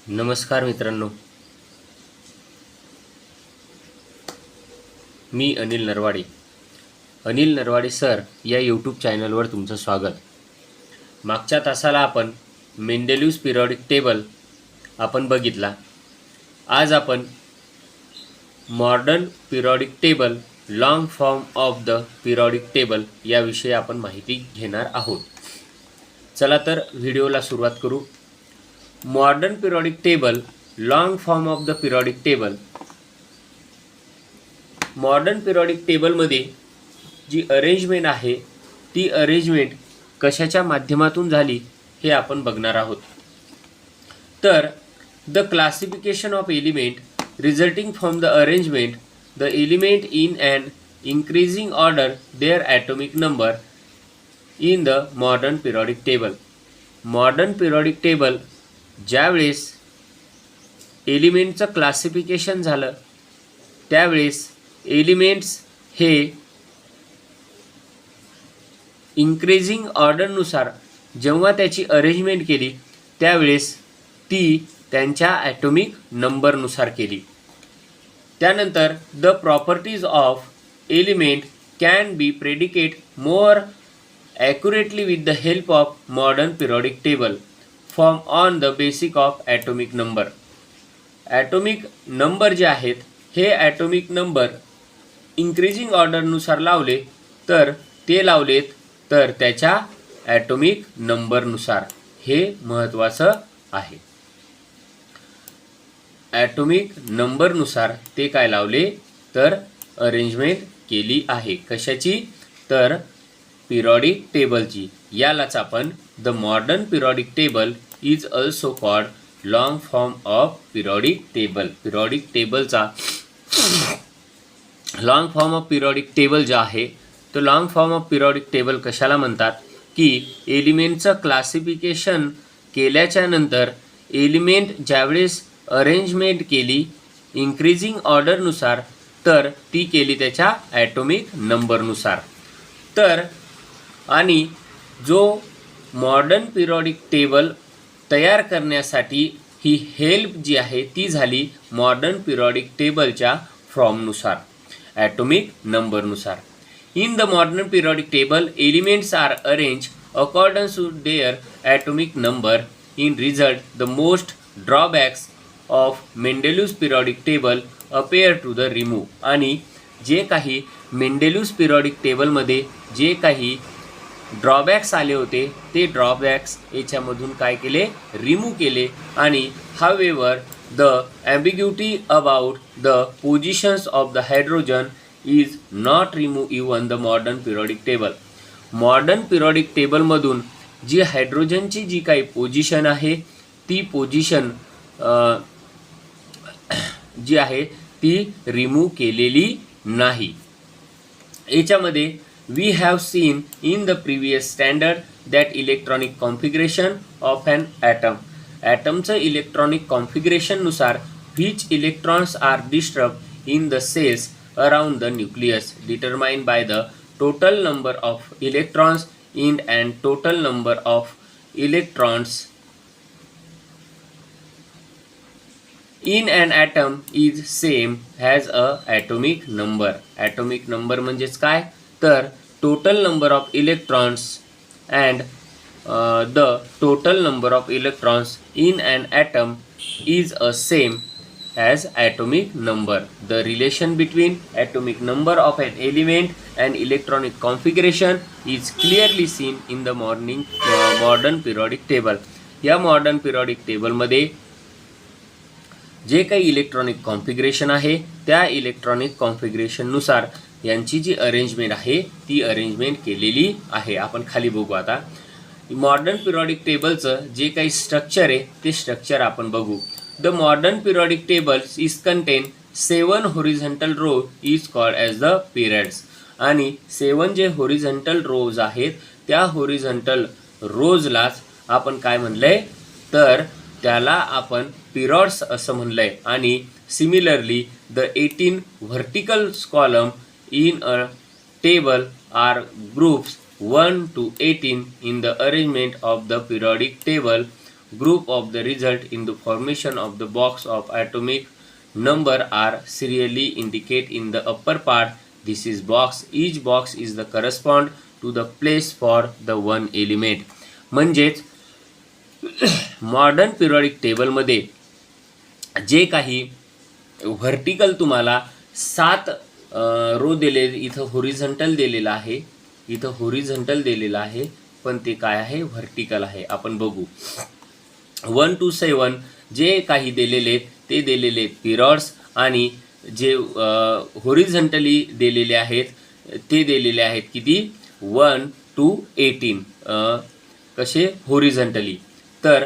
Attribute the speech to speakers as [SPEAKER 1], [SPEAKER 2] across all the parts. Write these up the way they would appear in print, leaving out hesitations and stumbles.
[SPEAKER 1] नमस्कार मित्रांनो, मी अनिल नरवाडे सर या यूट्यूब चॅनलवर तुमचं स्वागत. मागच्या तासाला आपण मेंडेलिव्स पिरियॉडिक टेबल आपण बघितला. आज आपण modern periodic table, long form of the periodic table याविषयी आपण माहिती घेणार आहोत. चला तर व्हिडिओला सुरुवात करू. Modern periodic table, long form of the periodic table. Modern periodic टेबलमध्ये जी अरेंजमेंट आहे ती अरेंजमेंट कशाच्या माध्यमातून झाली हे आपण बघणार आहोत. तर the classification of element resulting from the arrangement the element in and increasing order their atomic number in the modern periodic table. Modern periodic table ज्यावेळेस एलिमेंटचं क्लासिफिकेशन झालं त्यावेळेस एलिमेंट्स हे इन्क्रीजिंग ऑर्डरनुसार जेव्हा त्याची अरेंजमेंट केली त्यावेळेस ती त्यांच्या ॲटॉमिक नंबरनुसार केली. त्यानंतर the properties of element can be predicate more accurately with the help of modern periodic table form on the basic of atomic number. Atomic number जे आहेत हे ॲटॉमिक नंबर इन्क्रीजिंग ऑर्डरनुसार लावले तर ते लावलेत तर त्याच्या ॲटॉमिक नंबरनुसार. हे महत्त्वाचं आहे. ॲटॉमिक नंबरनुसार ते काय लावले तर अरेंजमेंट केली आहे. कशाची तर पिरियॉडिक टेबलची. यालाच आपण the modern periodic table is also called long form of periodic table. Periodic टेबलचा long form of periodic table जो आहे तो long form of periodic table कशाला म्हणतात की एलिमेंटचं क्लासिफिकेशन केल्याच्या नंतर एलिमेंट ज्यावेळेस अरेंजमेंट केली इन्क्रीजिंग ऑर्डरनुसार तर ती केली त्याच्या ॲटॉमिक नंबरनुसार. तर आणि जो मॉडर्न पिरियॉडिक टेबल तयार करण्यासाठी ही हेल्प जी आहे ती झाली मॉडर्न पिरियॉडिक टेबलच्या फॉर्मनुसार, ॲटॉमिक नंबरनुसार. In the modern periodic table elements are arrange accordance to their atomic number. In result the most drawbacks of Mendeleev's periodic table appear to the remove. आणि जे काही मेंडेलिव्स पिरियॉडिक टेबलमध्ये जे काही ड्रॉबॅक्स आले होते ते ड्रॉबॅक्स याच्यामधून काय केले रिमूव्ह केले. आणि however the ambiguity about the positions of the hydrogen is not remove even the modern periodic table. Modern periodic टेबलमधून जी हायड्रोजनची जी काही पोझिशन आहे ती पोझिशन जी आहे ती रिमूव्ह केलेली नाही. याच्यामध्ये we have seen in the previous standard that electronic configuration of an atom. ॲटमचं इलेक्ट्रॉनिक कॉन्फिगरेशननुसार which electrons are disturbed in the cells around the nucleus determined by the total number of electrons in and total number of electrons in an atom is same as a atomic number. atomic number म्हणजेच काय तर total number of electrons and the total number of electrons in an atom is a same as atomic number. The relation between atomic number of an element and electronic configuration is clearly seen in the modern periodic table. या modern periodic टेबलमध्ये जे काही electronic configuration आहे त्या electronic कॉन्फिगरेशननुसार यांची जी arrangement आहे ती arrangement केलेली आहे. आपण खाली बघू. आता मॉडर्न पिरियॉडिक टेबलचं जे काही स्ट्रक्चर आहे ते स्ट्रक्चर आपण बघू. The modern periodic table is contain 7 horizontal row is called as the periods. आणि 7 जे हॉरिझॉन्टल रोज आहेत त्या हॉरिझॉन्टल रोजलाच आपण काय म्हणलंय तर त्याला आपण पिरियड्स असं म्हणलंय. आणि similarly the 18 vertical column in a table are groups 1 to 18 in the arrangement of the periodic table group of the result in the formation of the box of atomic number are serially indicate in the upper part. This is box. Each box is the correspond to the place for the one element. म्हणजेच modern periodic टेबलमध्ये जे काही vertical तुम्हाला 7 row दिले, इथं horizontal दिलेलं आहे, इथं होरिझॉन्टल दिलेलं आहे, पण ते काय आहे, व्हर्टिकल आहे. आपण बघू 1 to 7 जे काही दिलेले ते दिलेले पिरियड्स, आणि जे होरिझॉन्टली दिलेले आहेत ते दिलेले आहेत किती, 1 to 18 कसे होरिझॉन्टली. तर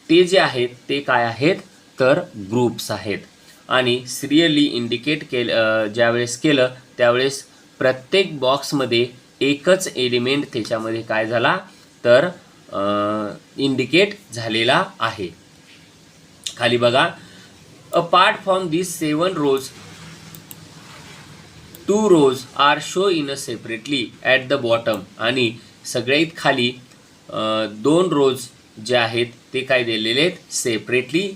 [SPEAKER 1] ते जे आहेत ते काय आहेत, तर ग्रुप्स आहेत. आणि सिरियली इंडिकेट ज्यावेळेस केलं त्यावेळेस प्रत्येक बॉक्समध्ये एकच एलिमेंट त्याच्यामध्ये काय झाला, तर इंडिकेट झालेला आहे. खाली बघा, apart from this 7 rows 2 rows are show in a separately at the bottom. आणि सगळ्यात खाली 2 rows जे आहेत ते काय दिलेले आहेत, सेपरेटली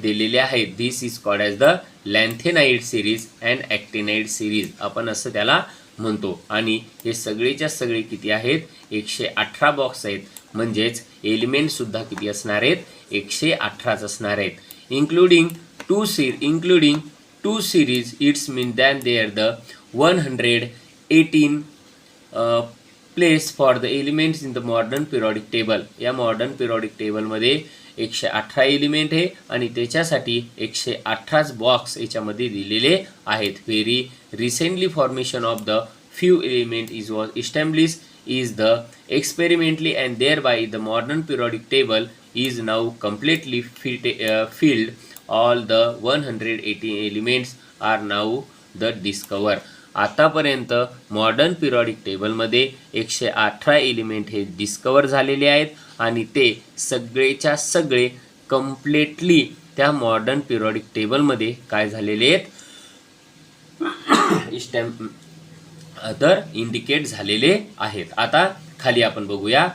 [SPEAKER 1] दिलेले आहेत. This is called as the lanthanide series and actinide series, आपण असं त्याला म्हणतो. आणि हे सगळेच्या सगळे किती आहेत, 118 बॉक्स आहेत. म्हणजेच एलिमेंटसुद्धा किती असणार आहेत, 118च असणार आहेत. including two series, it's mean that they are the 118 place for the elements in the modern periodic table. या मॉडर्न पिरियडिक टेबलमध्ये 118 एलिमेंट आहे आणि त्याच्यासाठी 118 बॉक्स याच्यामध्ये दिलेले आहेत. Very recently formation of the few element is was established is the experimentally, and thereby the modern periodic table is now completely filled. All the 118 elements are now the discover. आतापर्यंत modern periodic टेबलमध्ये 118 element हे डिस्कवर झालेले आहेत आणि ते सगळेच्या सगळे completely त्या modern periodic टेबलमध्ये काय झालेले आहेत, तर इंडिकेट झालेले आहेत. आता खाली आपण बघूया,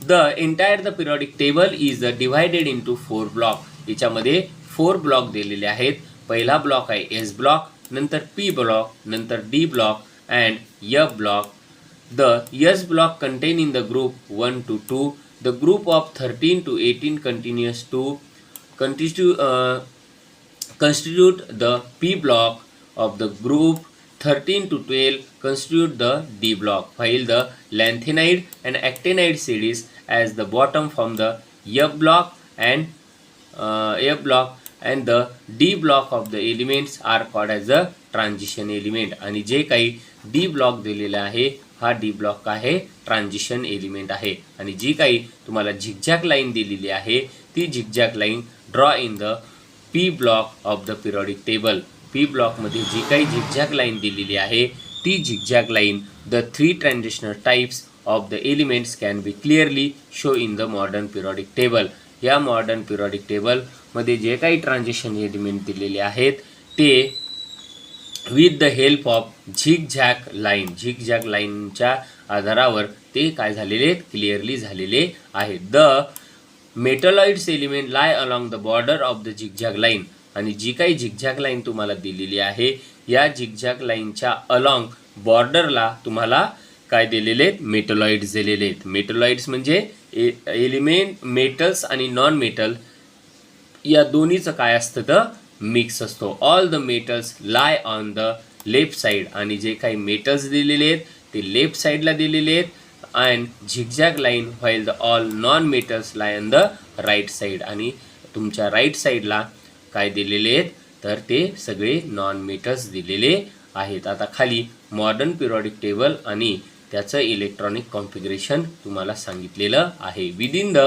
[SPEAKER 1] the entire the periodic table is divided into 4 block. याच्यामध्ये 4 ब्लॉक दिलेले आहेत. पहिला ब्लॉक आहे एस ब्लॉक, नंतर पी ब्लॉक, नंतर D block and F block. The S block contain in the group 1 to 2. The group of 13 to 18 continues to constitute the P block of the group. 13 to 12 constitute the D block, while the lanthanide and actinide series as the bottom from the F block and the D block of the elements are called as the transition element. आणि जे काही D block दिलेला आहे हा D block आहे transition element आहे. आणि जी काही तुम्हाला झिगझॅग लाईन दिलेली आहे ती zigzag line draw in the P block of the periodic table. P ब्लॉकमध्ये जी काही झिगझॅग लाईन दिलेली आहे ती zigzag line the 3 transitional types of the elements can be clearly show in the modern periodic table. या modern periodic टेबलमध्ये जे काही ट्रान्झिशन एलिमेंट दिलेले आहेत ते with the help of zigzag लाईनच्या आधारावर ते काय झालेले आहेत, क्लिअरली झालेले आहेत. The metalloids element lie along the border of the zigzag line. आणि जी काही झिगझॅग लाईन तुम्हाला दिलेली आहे या झिगझॅग लाईनच्या अलॉंग बॉर्डरला तुम्हाला काय दिलेले आहेत, मेटलॉइड्स दिलेले आहेत. मेटलॉइड्स म्हणजे एलिमेंट मेटल्स आणि नॉन मेटल या दोन्हीचं काय असतं तर मिक्स असतो. All the metals lie on the left side. आणि जे काही मेटल्स दिलेले आहेत ते लेफ्ट साईडला दिलेले आहेत. And zigzag line while the all non metals lie on the right side. आणि तुमच्या राईट साईडला काय दिलेले आहेत तर ते सगळे नॉन मेटल्स दिलेले आहेत. आता खाली मॉडर्न पिरियडिक टेबल आणि त्याचं इलेक्ट्रॉनिक कॉन्फिगरेशन तुम्हाला सांगितलेलं आहे. Within the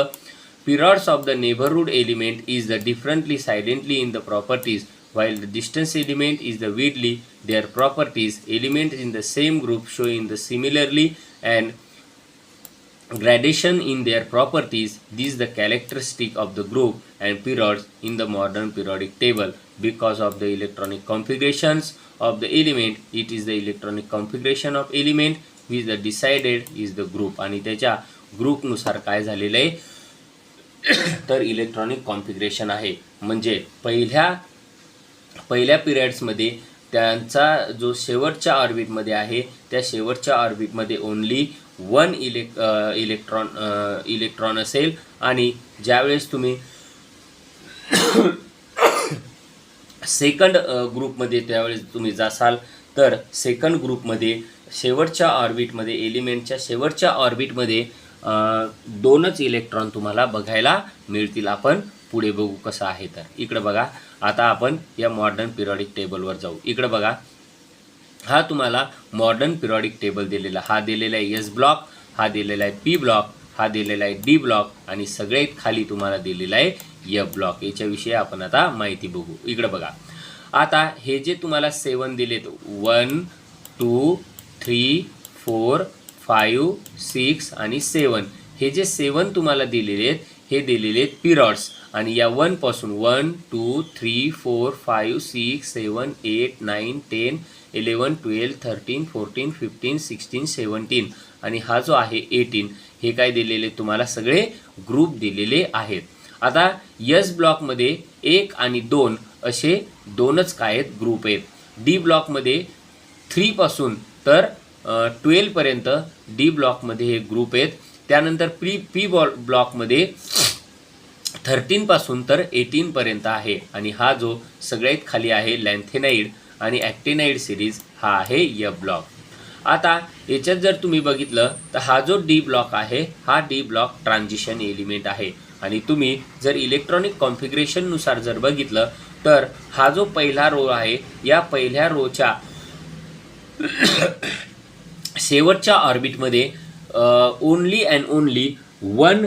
[SPEAKER 1] periods of the neighborhood element is the differently silently in the properties, while the distance element is the widely their properties. Elements in the same group show in the similarly and gradation in their properties. This is the characteristic of the group and periods in the modern periodic table. Because of the electronic configurations of the element, it is the electronic configuration of element which the decided is the group. आणि त्याच्या ग्रुपनुसार काय झालेलं आहे तर electronic configuration आहे. म्हणजे पहिल्या पिरियड्समध्ये त्यांचा जो शेवटच्या ऑर्बिटमध्ये आहे त्या शेवटच्या ऑर्बिटमध्ये ओन्ली वन इलेक्ट्रॉन असेल, आणि ज्यावेळेस तुम्ही सेकंड ग्रुपमध्ये त्यावेळेस तुम्ही जासाल तर सेकंड ग्रुपमध्ये शेवटच्या ऑर्बिटमध्ये एलिमेंटच्या शेवटच्या ऑर्बिटमध्ये दोनच इलेक्ट्रॉन तुम्हाला बघायला मिळतील. आपण पुढे बघू कसं आहे. तर इकडे बघा, आता आपण या मॉडर्न पिरियॉडिक टेबलवर जाऊ. इकडे बघा, हा तुम्हाला मॉडर्न पिरियॉडिक टेबल दिलेला, हा दिलेला आहे एस ब्लॉक, हा दिलेला आहे पी ब्लॉक, हा दिलेला आहे डी ब्लॉक, आणि सगळ्यात खाली तुम्हाला दिलेला आहे एफ ब्लॉक. याच्याविषयी आपण आता माहिती बघू. इकडे बघा, आता हे जे तुम्हाला 7 दिलेत 1 2 3 4 5 6 आणि 7, हे जे 7 तुम्हाला दिलेले आहेत हे दिलेले आहेत पिरियड्स. आणि या 1 पासून 1 2 3 4 5 6 7 8 9 10 11 12 13 14 15 16 17 आणि हा जो आहे 18, हे काय दिलेले तुम्हाला सगळे ग्रुप दिलेले आहेत. आता एस ब्लॉकमध्ये 1 आणि 2 असे दोनच काय आहेत ग्रुप आहेत. डी ब्लॉकमध्ये 3 पासून तर 12 पर्यंत डी ब्लॉकमध्ये हे ग्रुप आहेत. त्यानंतर पी ब्लॉकमध्ये 13 पासून तर 18 पर्यंत आहे. आणि हा जो सगळ्यात खाली आहे लॅन्थेनाइड आणि ॲक्टिनाइड सिरीज, हा आहे एफ ब्लॉक. आता याच्यात जर तुम्ही बघितलं तर हा जो डी ब्लॉक आहे हा डी ब्लॉक ट्रान्झिशन एलिमेंट आहे. आणि तुम्ही जर इलेक्ट्रॉनिक कॉन्फिगरेशननुसार जर बघितलं तर हा जो पहिला रो आहे या पहिल्या रोच्या शेवटच्या ऑर्बिटमध्ये ओनली अँड ओनली 1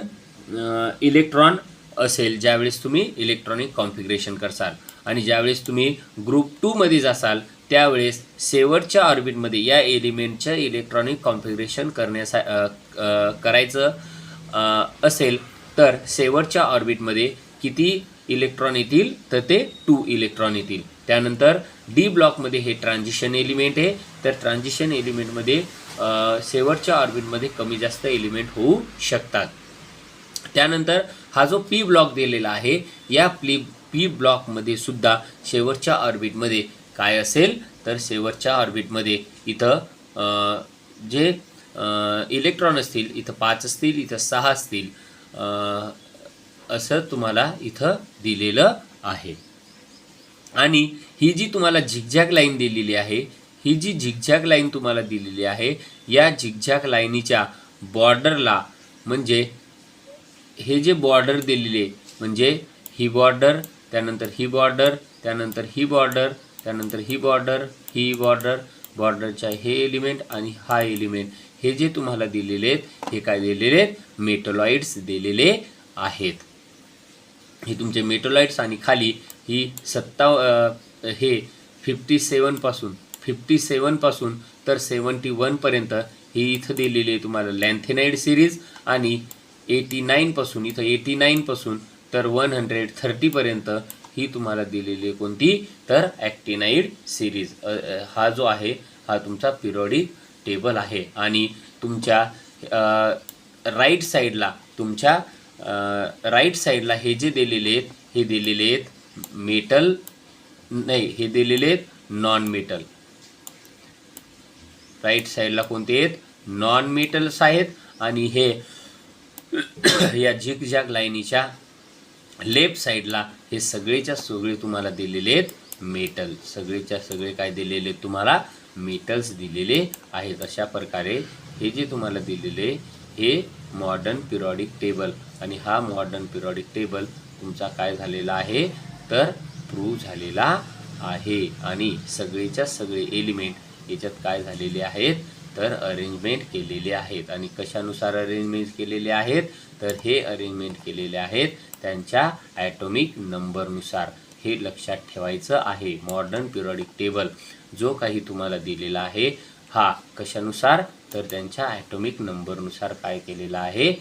[SPEAKER 1] इलेक्ट्रॉन असेल ज्यावेळेस तुम्ही इलेक्ट्रॉनिक कॉन्फिगरेशन करसाल. आणि ज्यावेळेस तुम्ही ग्रुप 2 मध्ये जासाल त्यावेळेस शेवटच्या ऑर्बिटमध्ये या एलिमेंटचं इलेक्ट्रॉनिक कॉन्फिगरेशन करायचं असेल तर शेवटच्या ऑर्बिटमध्ये किती इलेक्ट्रॉन येतील तर ते 2 इलेक्ट्रॉन येतील. त्यानंतर डी ब्लॉकमध्ये हे ट्रान्झिशन एलिमेंट आहे, तर ट्रान्झिशन एलिमेंटमध्ये शेवटच्या ऑर्बिटमध्ये कमी जास्त एलिमेंट होऊ शकतात. त्यानंतर हा जो पी ब्लॉक दिलेला आहे या पी ब्लॉकमध्ये सुद्धा शेवटच्या ऑर्बिटमध्ये काय असेल तर शेवटच्या ऑर्बिटमध्ये इथं जे इलेक्ट्रॉन असतील इथं 5 असतील, इथं 6 असतील, असं तुम्हाला इथं दिलेलं आहे. आणि ही जी तुम्हाला झिगझॅग लाईन दिलेली आहे, ही जी झिगझॅग लाईन तुम्हाला दिलेली आहे या झिगझॅग लाईनीच्या बॉर्डरला, म्हणजे हे जे बॉर्डर दिलेले म्हणजे ही बॉर्डर, त्यानंतर ही बॉर्डर, त्यानंतर ही बॉर्डर, त्यानंतर ही बॉर्डर, ही बॉर्डर, बॉर्डरच्या हे एलिमेंट आणि हा एलिमेंट, हे जे तुम्हाला दिलेले आहेत हे काय दिलेले आहेत मेटॉलॉइड्स दिलेले आहेत. हे तुमचे मेटॉलॉइड्स. आणि खाली ही 57 पासून तर 71 पर्यंत ही इथं दिलेली आहे तुम्हाला लॅन्थेनाइड सिरीज. आणि 89 पासून इथं 89 पासून तर 130 पर्यंत ही तुम्हाला दिलेली आहे कोणती तर ॲक्टिनाइड सिरीज. हा जो आहे हा तुमचा पिरियॉडिक टेबल आहे. आणि तुमच्या राईट साईडला हे जे दिलेले आहेत हे दिलेले आहेत मेटल नाही, हे दिलेले आहेत नॉन मेटल. राईट साईडला कोणते आहेत नॉन मेटल्स आहेत. आणि हे या झिगझॅग लाईनीच्या लेफ्ट साईडला हे सगळेच्या सगळे तुम्हाला दिलेले आहेत मेटल. सगळेच्या सगळे काय दिलेले आहेत तुम्हाला मेटल्स दिलेले आहेत. अशा प्रकारे हे जे तुम्हाला दिलेले हे मॉडर्न पिरियॉडिक टेबल. आणि हा मॉडर्न पिरियॉडिक टेबल तुमचा काय झालेला आहे तर प्रूव्ह झालेला आहे. आणि सगळेच्या सगळे एलिमेंट याच्यात काय झालेले आहेत तर अरेंजमेंट केलेले आहेत. आणि कशानुसार अरेंजमेंट केलेले आहेत तर हे अरेंजमेंट केलेले आहेत त्यांच्या ॲटॉमिक नंबरनुसार. हे लक्षात ठेवायचं आहे. मॉडर्न पिरियॉडिक टेबल जो काही तुम्हाला दिलेला आहे हा कशानुसार तर त्यांच्या ॲटॉमिक नंबरनुसार काय केलेला आहे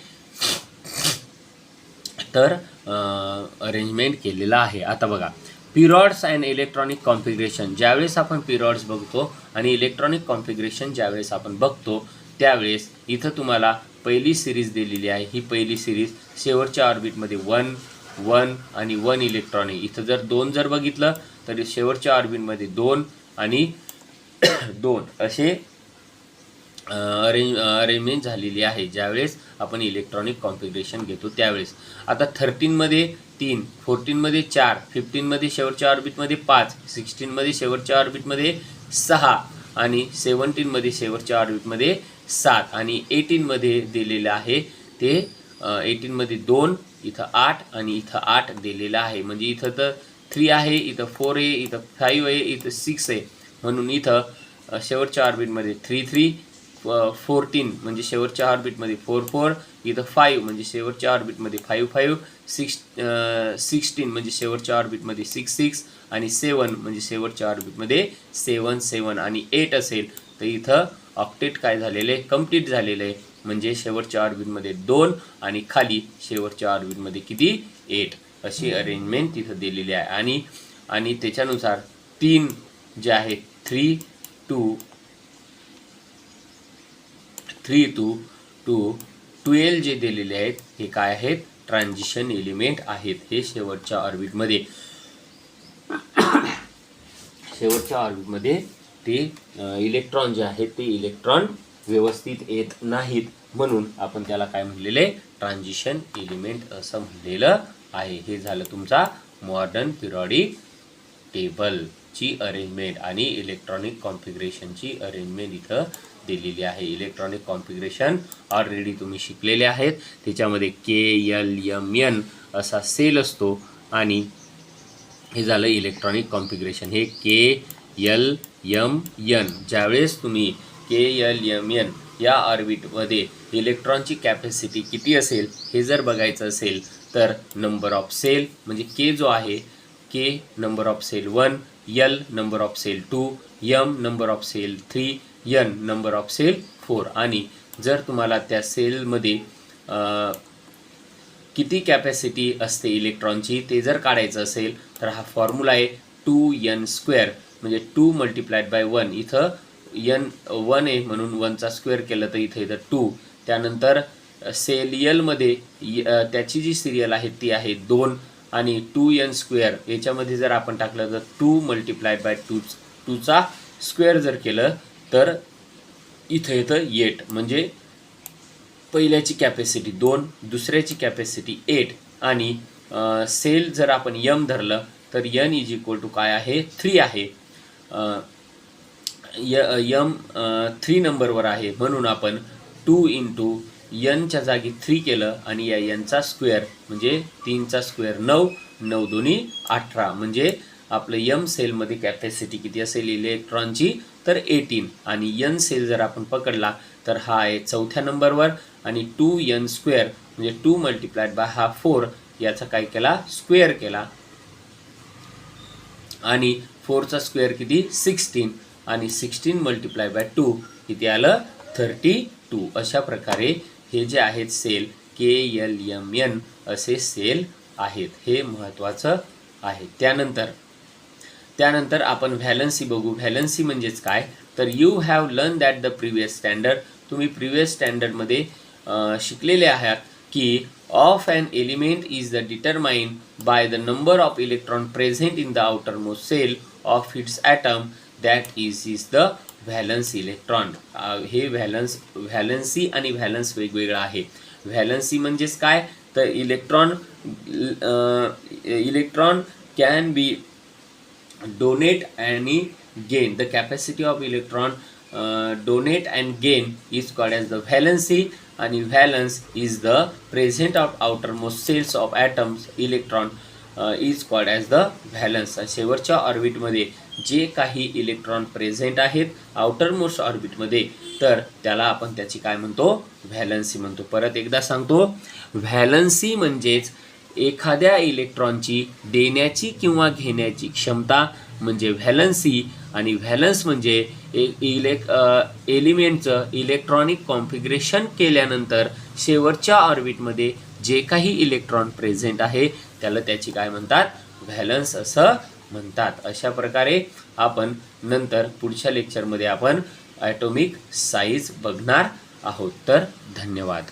[SPEAKER 1] तर अरेंजमेंट केलेला आहे. आता बघा, पिरियड्स अँड इलेक्ट्रॉनिक कॉन्फिगरेशन. ज्यावेळेस आपण पिरियड्स बघतो आणि इलेक्ट्रॉनिक कॉन्फिगरेशन ज्यावेळेस आपण बघतो त्यावेळेस इथं तुम्हाला पहिली सिरीज दिलेली आहे, ही पहिली सिरीज शेवटच्या ऑर्बिटमध्ये 1 1 आणि 1 इलेक्ट्रॉन आहे. इथं जर 2 जर बघितलं तर शेवटच्या ऑर्बिटमध्ये 2 आणि 2 असे अरेंजमेंट झालेली आहे ज्यावेळेस आपण इलेक्ट्रॉनिक कॉन्फिगरेशन घेतो त्यावेळेस. आता 13मध्ये 3, 14मध्ये 4, 15मध्ये शेवटच्या ऑर्बिटमध्ये 5, 16मध्ये शेवटच्या ऑर्बिटमध्ये 6 आणि 17मध्ये शेवटच्या ऑर्बिटमध्ये 7 आणि 18मध्ये दिलेलं आहे ते 18मध्ये 2, इथं 8 आणि इथं 8 दिलेलं आहे. म्हणजे इथं तर 3 आहे, इथं 4 आहे, इथं 5 आहे, इथं 6 आहे. म्हणून इथं शेवटच्या ऑर्बिटमध्ये 3 3, 14 म्हणजे शेवटच्या ऑर्बिटमध्ये 4 4, इथं 5 म्हणजे शेवटच्या ऑर्बिटमध्ये 5 5, 16 म्हणजे शेवटच्या ऑर्बिटमध्ये 6 6 आणि 7 म्हणजे शेवटच्या ऑर्बिटमध्ये 7 7 आणि 8 असेल तर इथं ऑक्टेट काय झालेलं आहे, कंप्लीट झालेलं आहे. म्हणजे शेवटच्या ऑर्बिटमध्ये 2 आणि खाली शेवटच्या ऑर्बिटमध्ये किती 8 अशी अरेंजमेंट तिथं दिलेली आहे. आणि त्याच्यानुसार 3 जे आहे 3 2 to 12 जे दिलेले आहेत हे काय आहेत, ट्रान्झिशन एलिमेंट आहेत. हे शेवटच्या ऑर्बिटमध्ये ते इलेक्ट्रॉन जे आहेत ते इलेक्ट्रॉन व्यवस्थित येत नाहीत, म्हणून आपण त्याला काय म्हणलेले, ट्रान्झिशन एलिमेंट असं म्हणलेलं आहे. हे झालं तुमचा मॉडर्न पिरियॉडिक टेबलची अरेंजमेंट आणि इलेक्ट्रॉनिक कॉन्फिगरेशनची अरेंजमेंट इथं दिलेली आहे. इलेक्ट्रॉनिक कॉन्फिगरेशन ऑलरेडी तुम्ही शिकलेले आहेत. त्याच्यामध्ये KLMN असा सेल असतो आणि हे झालं इलेक्ट्रॉनिक कॉन्फिगरेशन. हे KLMN ज्यावेळेस तुम्ही KLMN या ऑर्बिटमध्ये इलेक्ट्रॉनची कॅपॅसिटी किती असेल हे जर बघायचं असेल तर नंबर ऑफ सेल म्हणजे K जो आहे, K number of shell 1, L number of shell 2, M number of shell 3, N number of shell 4. आणि जर तुम्हाला त्या सेलमध्ये किती कॅपॅसिटी असते इलेक्ट्रॉनची ते जर काढायचं असेल तर हा फॉर्म्युला आहे 2n² म्हणजे 2 × 1. इथं n 1 आहे म्हणून 1चा स्क्वेअर केलं तर इथं 2. त्यानंतर सेल Lमध्ये त्याची जी सिरियल आहे ती आहे 2 आणि 2n² याच्यामध्ये जर आपण टाकलं तर 2 × 2चा स्क्वेअर जर केलं तर इथं येतं 8. म्हणजे पहिल्याची कॅपॅसिटी 2, दुसऱ्याची कॅपॅसिटी 8 आणि सेल जर आपण m धरलं तर n = काय आहे 3 आहे. m 3 नंबरवर आहे म्हणून आपण 2 × n च्या जागी 3 केलं आणि या n चा स्क्वेअर म्हणजे 3चा स्क्वेअर 9, 9 2 18 म्हणजे आपलं m सेलमध्ये कॅपॅसिटी किती असेल इलेक्ट्रॉनची तर 18. आणि n सेल जर आपण पकडला तर हा आहे 4थ्या नंबरवर आणि 2n² म्हणजे 2 × हा 4 याचा काय केला स्क्वेअर केला आणि 4चा स्क्वेअर किती 16 आणि 16 × 2 किती आलं 32. अशा प्रकारे हे जे आहेत सेल KLMN असे सेल आहेत. हे महत्त्वाचं आहे. त्यानंतर आपण व्हॅलन्सी बघू. व्हॅलन्सी म्हणजेच काय तर you have learn that the previous standard. तुम्ही प्रिव्हियस स्टँडर्डमध्ये शिकलेले आहात की of an element is the determined by the number of electron present in the outermost shell of its atom that is the valence electron. हे valency आणि valence वेगवेगळं आहे. Valency म्हणजेच काय तर electron can be donate and gain. The capacity of electron donate and gain is called as the valency and valence is the present of outermost cells of atoms electron is called as the valence. शेवटच्या ऑर्बिटमध्ये जे काही electron present आहेत outermost ऑर्बिटमध्ये तर त्याला आपण त्याची काय म्हणतो व्हॅलन्सी म्हणतो. परत एकदा सांगतो व्हॅलन्सी म्हणजेच एखाद्या इलेक्ट्रॉनची देण्याची किंवा घेण्याची क्षमता म्हणजे व्हॅलन्सी आणि व्हॅलन्स म्हणजे एलिमेंटचं इलेक्ट्रॉनिक कॉन्फिगरेशन केल्यानंतर शेवटच्या ऑर्बिटमध्ये जे काही इलेक्ट्रॉन प्रेझेंट आहे त्याला त्याची काय म्हणतात व्हॅलन्स असं म्हणतात. अशा प्रकारे आपण नंतर पुढच्या लेक्चरमध्ये आपण ॲटॉमिक साईज बघणार आहोत. तर धन्यवाद.